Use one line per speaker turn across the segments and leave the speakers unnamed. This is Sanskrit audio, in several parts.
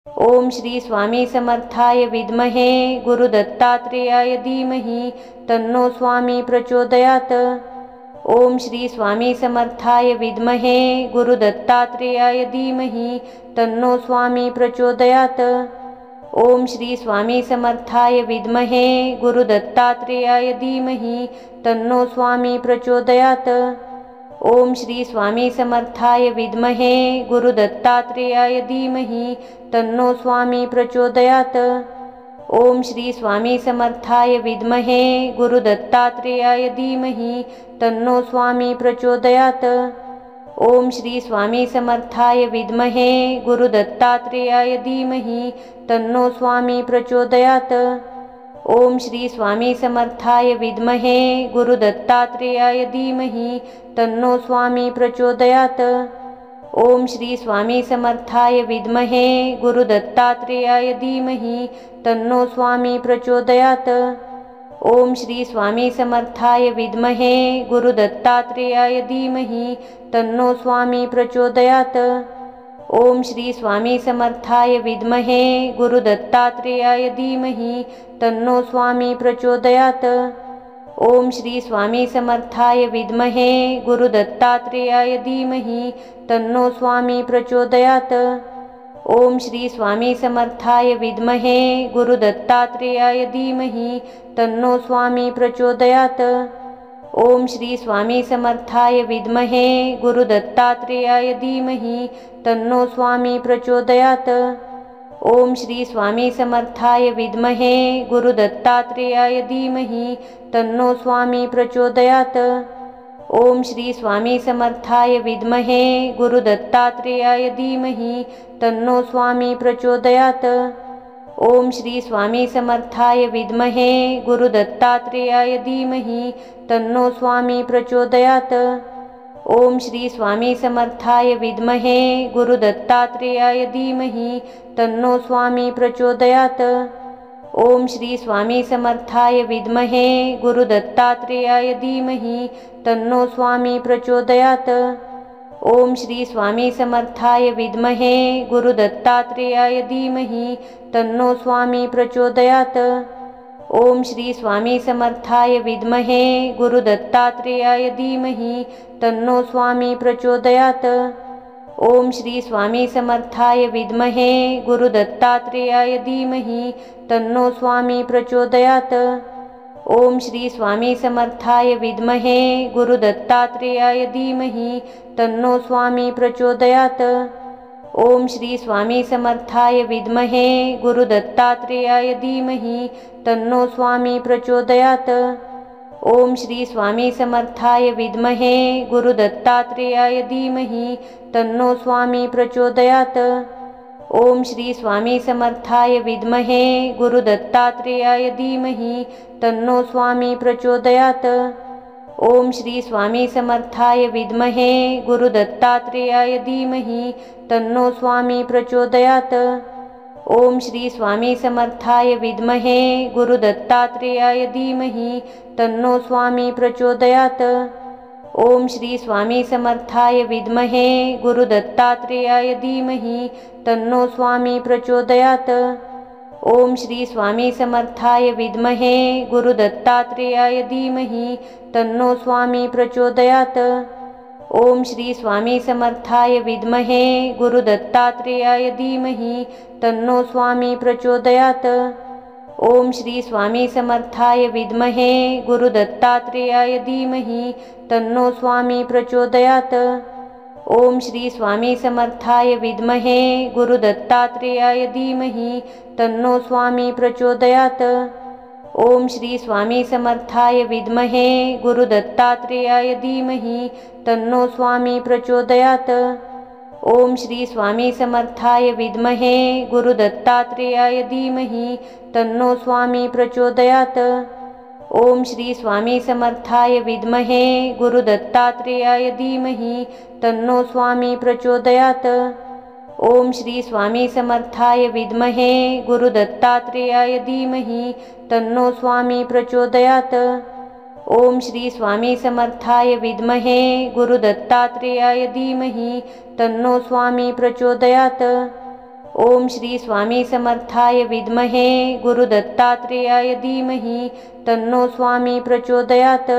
ओम श्री स्वामी समर्थाय विद्महे गुरुदत्तात्रेयाय धीमहि तन्नो स्वामी प्रचोदयात्। ओम श्री स्वामी समर्थाय विद्महे गुरुदत्तात्रेयाय धीमहि तन्नो स्वामी प्रचोदयात्। ओम श्री स्वामी समर्थाय विद्महे गुरुदत्तात्रेयाय धीमहि तन्नो स्वामी प्रचोदयात्। ओम श्री स्वामी समर्थाय विद्महे गुरुदत्तात्रेयाय धीमहि तन्नो स्वामी प्रचोदयात्। ओम श्री स्वामी समर्थाय विद्महे गुरुदत्तात्रेयाय धीमहि तन्नो स्वामी प्रचोदयात्। ओम श्री स्वामी समर्थाय विद्महे गुरुदत्तात्रेयाय धीमहि तन्नो स्वामी प्रचोदयात्। ओम श्री स्वामी समर्थाय विद्महे गुरुदत्तात्रेयाय धीमहि तन्नो स्वामी प्रचोदयात्। ओम श्री स्वामी समर्थाय विद्महे गुरुदत्तात्रेयाय धीमहि तन्नो स्वामी प्रचोदयात्। ओम श्री स्वामी समर्थाय विद्महे गुरुदत्तात्रेयाय धीमहि तन्नो स्वामी प्रचोदयात्। ओम श्री स्वामी समर्थाय विद्महे गुरुदत्तात्रेयाय धीमहि तन्नो स्वामी प्रचोदयात्। ओम श्री स्वामी समर्थाय विद्महे गुरुदत्तात्रेयाय धीमहि तन्नो स्वामी प्रचोदयात्। ओम श्री स्वामी समर्थाय विद्महे गुरुदत्तात्रेयाय धीमहि तन्नो स्वामी प्रचोदयात्। ओम श्री स्वामी समर्थाय विद्महे गुरुदत्तात्रेयाय धीमहि तन्नो स्वामी प्रचोदयात्। ओम श्री स्वामी समर्थाय विद्महे गुरुदत्तात्रेयाय धीमहि तन्नो स्वामी प्रचोदयात्। ओम श्री स्वामी समर्थाय विद्महे गुरुदत्तात्रेयाय धीमहि तन्नो स्वामी प्रचोदयात्। ओम श्री स्वामी समर्थाय विद्महे गुरुदत्तात्रेयाय धीमहि तन्नो स्वामी प्रचोदयात्। ओम श्री स्वामी समर्थाय विद्महे गुरुदत्तात्रेयाय धीमहि तन्नो स्वामी प्रचोदयात्। ओम श्री स्वामी समर्थाय विद्महे गुरुदत्तात्रेयाय धीमहि तन्नो स्वामी प्रचोदयात्। ओम श्री स्वामी समर्थाय विद्महे गुरुदत्तात्रेयाय धीमहि तन्नो स्वामी प्रचोदयात्। ओम श्री स्वामी समर्थाय विद्महे गुरुदत्तात्रेयाय धीमहि तन्नो स्वामी प्रचोदयात्। ओम श्री स्वामी समर्थाय विद्महे गुरुदत्तात्रेयाय धीमहि तन्नो स्वामी प्रचोदयात्। ओम श्री स्वामी समर्थाय विद्महे गुरुदत्तात्रेयाय धीमहि तन्नो स्वामी प्रचोदयात्। ओम श्री स्वामी समर्थाय विद्महे गुरुदत्तात्रेयाय धीमहि तन्नो स्वामी प्रचोदयात्। ओम श्री स्वामी समर्थाय विद्महे गुरुदत्तात्रेयाय धीमहि तन्नो स्वामी प्रचोदयात्। ओम श्री स्वामी समर्थाय विद्महे गुरुदत्तात्रेयाय धीमहि तन्नो स्वामी प्रचोदयात्। ओम श्री स्वामी समर्थाय विद्महे गुरुदत्तात्रेयाय धीमहि तन्नो स्वामी प्रचोदयात्। ओम श्री स्वामी समर्थाय विद्महे गुरुदत्तात्रेयाय धीमहि तन्नो स्वामी प्रचोदयात्। ओम श्री स्वामी समर्थाय विद्महे गुरुदत्तात्रेयाय धीमहि तन्नो स्वामी प्रचोदयात्। ओम श्री स्वामी समर्थाय विद्महे गुरुदत्तात्रेयाय धीमहि तन्नो स्वामी प्रचोदयात्। ओम श्री स्वामी समर्थाय विद्महे गुरुदत्तात्रेयाय धीमहि तन्नो स्वामी प्रचोदयात्। ओम श्री स्वामी समर्थाय विद्महे गुरुदत्तात्रेयाय धीमहि तन्नो स्वामी प्रचोदयात्। ओम श्री स्वामी समर्थाय विद्महे गुरुदत्तात्रेयाय धीमहि तन्नो स्वामी प्रचोदयात्। ओम श्री स्वामी समर्थाय विद्महे गुरुदत्तात्रेयाय धीमहि तन्नो स्वामी प्रचोदयात्। ओम श्री स्वामी समर्थाय विद्महे गुरुदत्तात्रेयाय धीमहि तन्नो स्वामी प्रचोदयात्। ओम श्री स्वामी समर्थाय विद्महे गुरुदत्तात्रेयाय धीमहि तन्नो स्वामी प्रचोदयात्। ओम श्री स्वामी समर्थाय विद्महे गुरुदत्तात्रेयाय धीमहि तन्नो स्वामी प्रचोदयात्। ओम श्री स्वामी समर्थाय विद्महे गुरुदत्तात्रेयाय धीमहि तन्नो स्वामी प्रचोदयात्। ओम श्री स्वामी समर्थाय विद्महे गुरुदत्तात्रेयाय धीमहि तन्नो स्वामी प्रचोदयात्।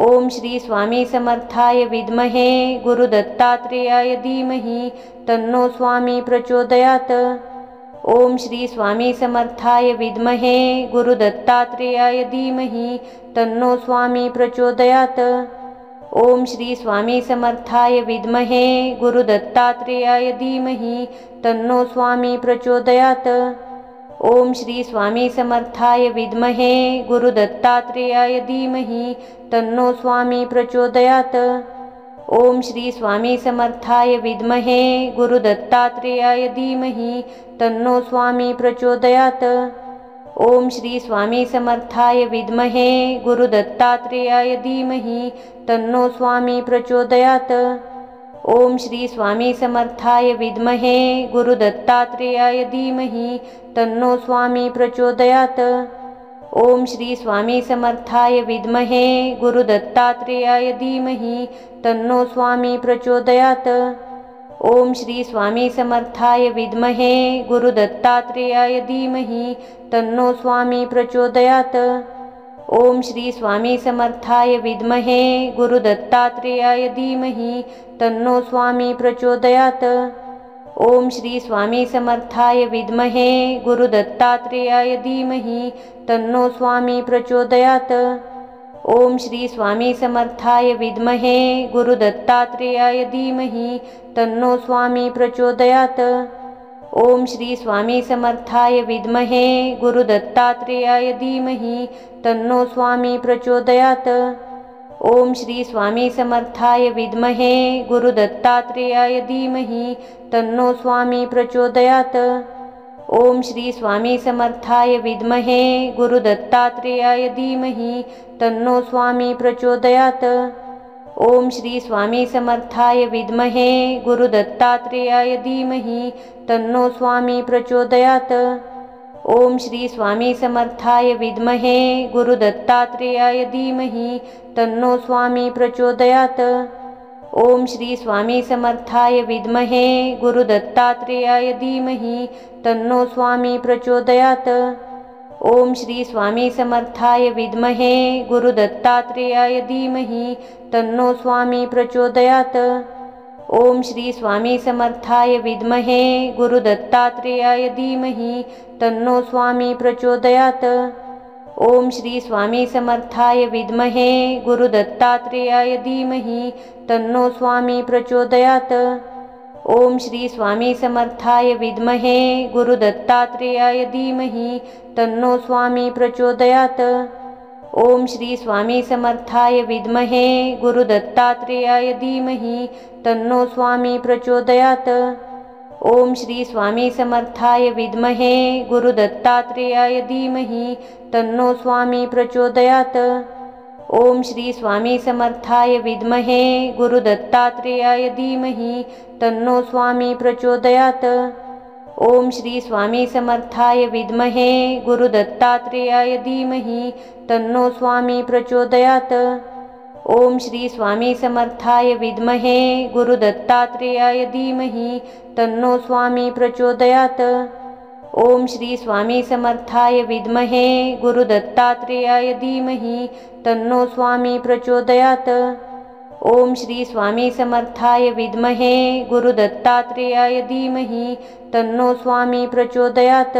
ओम श्री स्वामी समर्थाय विद्महे गुरुदत्तात्रेयाय धीमहि तन्नो स्वामी प्रचोदयात्। ओम श्री स्वामी समर्थाय विद्महे गुरुदत्तात्रेयाय धीमहि तन्नो स्वामी प्रचोदयात्। ओम श्री स्वामी समर्थाय विद्महे गुरुदत्तात्रेयाय धीमहि तन्नो स्वामी प्रचोदयात्। ओम श्री स्वामी समर्थाय विद्महे गुरुदत्तात्रेयाय धीमहि तन्नो स्वामी प्रचोदयात्। ओम श्री स्वामी समर्थाय विद्महे गुरुदत्तात्रेयाय धीमहि तन्नो स्वामी प्रचोदयात्। ओम श्री स्वामी समर्थाय विद्महे गुरुदत्तात्रेयाय धीमहि तन्नो स्वामी प्रचोदयात्। ओम श्री स्वामी समर्थाय विद्महे गुरुदत्तात्रेयाय धीमहि तन्नो स्वामी प्रचोदयात्। ओम श्री स्वामी समर्थाय विद्महे गुरुदत्तात्रेयाय धीमहि तन्नो स्वामी प्रचोदयात्। ओम श्री स्वामी समर्थाय विद्महे गुरुदत्तात्रेयाय धीमहि तन्नो स्वामी प्रचोदयात्। ओम श्री स्वामी समर्थाय विद्महे गुरुदत्तात्रेयाय धीमहि तन्नो स्वामी प्रचोदयात्। ओम श्री स्वामी समर्थाय विद्महे गुरुदत्तात्रेयाय धीमहि तन्नो स्वामी प्रचोदयात्। ओम श्री स्वामी समर्थाय विद्महे गुरुदत्तात्रेयाय धीमहि तन्नो स्वामी प्रचोदयात्। ओम श्री स्वामी समर्थाय विद्महे गुरुदत्तात्रेयाय धीमहि तन्नो स्वामी प्रचोदयात्। ओम श्री स्वामी समर्थाय विद्महे गुरुदत्तात्रेयाय धीमहि तन्नो स्वामी प्रचोदयात्। ओम श्री स्वामी समर्थाय विद्महे गुरुदत्तात्रेयाय धीमहि तन्नो स्वामी प्रचोदयात्। ओम श्री स्वामी समर्थाय विद्महे गुरुदत्तात्रेयाय धीमहि तन्नो स्वामी प्रचोदयात्। ओम श्री स्वामी समर्थाय विद्महे गुरुदत्तात्रेयाय धीमहि तन्नो स्वामी प्रचोदयात्। ओम श्री स्वामी समर्थाय विद्महे गुरुदत्तात्रेयाय धीमहि तन्नो स्वामी प्रचोदयात्। ओम श्री स्वामी समर्थाय विद्महे गुरुदत्तात्रेयाय धीमहि तन्नो स्वामी प्रचोदयात्। ओम श्री स्वामी समर्थाय विद्महे गुरुदत्तात्रेयाय धीमहि तन्नो स्वामी प्रचोदयात्। ओम श्री स्वामी समर्थाय विद्महे गुरुदत्तात्रेयाय धीमहि तन्नो स्वामी प्रचोदयात्। ओम श्री स्वामी समर्थाय विद्महे गुरुदत्तात्रेयाय धीमहि तन्नो स्वामी प्रचोदयात्। ओम श्री स्वामी समर्थाय विद्महे गुरुदत्तात्रेयाय धीमहि तन्नो स्वामी प्रचोदयात्। ओम श्री स्वामी समर्थाय विद्महे गुरुदत्तात्रेयाय धीमहि तन्नो स्वामी प्रचोदयात्। ओम श्री स्वामी समर्थाय विद्महे गुरुदत्तात्रेयाय धीमहि तन्नो स्वामी प्रचोदयात्। ओम श्री स्वामी समर्थाय विद्महे गुरुदत्तात्रेयाय धीमहि तन्नो स्वामी प्रचोदयात्। ओम श्री स्वामी समर्थाय विद्महे गुरुदत्तात्रेयाय धीमहि तन्नो स्वामी प्रचोदयात्। ओम श्री स्वामी समर्थाय विद्महे गुरुदत्तात्रेयाय धीमहि तन्नो स्वामी प्रचोदयात्। ओम श्री स्वामी समर्थाय विद्महे गुरुदत्तात्रेयाय धीमहि तन्नो स्वामी प्रचोदयात्।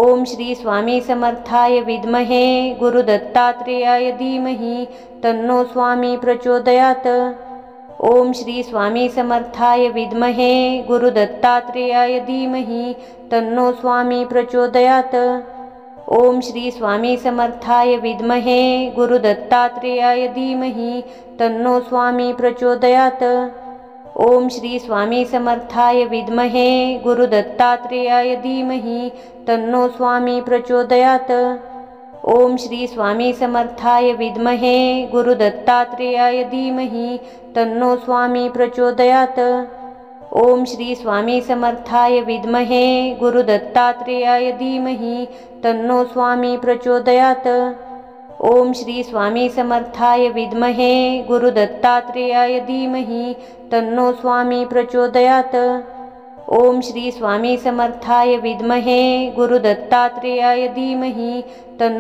ओम श्री स्वामी समर्थाय विद्महे गुरुदत्तात्रेयाय धीमहि तन्नो स्वामी प्रचोदयात्। ओम श्री स्वामी समर्थाय विद्महे गुरुदत्तात्रेयाय धीमहि तन्नो स्वामी प्रचोदयात्। ओम श्री स्वामी समर्थाय विद्महे गुरुदत्तात्रेयाय धीमहि तन्नो स्वामी प्रचोदयात्। ओम श्री स्वामी समर्थाय विद्महे गुरुदत्तात्रेयाय धीमहि तन्नो स्वामी प्रचोदयात्। ओम श्री स्वामी समर्थाय विद्महे गुरुदत्तात्रेयाय धीमहि तन्नो स्वामी प्रचोदयात्। ओम श्री स्वामी समर्थाय विद्महे गुरुदत्तात्रेयाय धीमहि तन्नो स्वामी प्रचोदयात्। ओम श्री स्वामी समर्थाय विद्महे गुरुदत्तात्रेयाय धीमहि तन्नो स्वामी प्रचोदयात्। ओम श्री स्वामी समर्थाय विद्महे गुरुदत्तात्रेयाय धीमहि तन्नो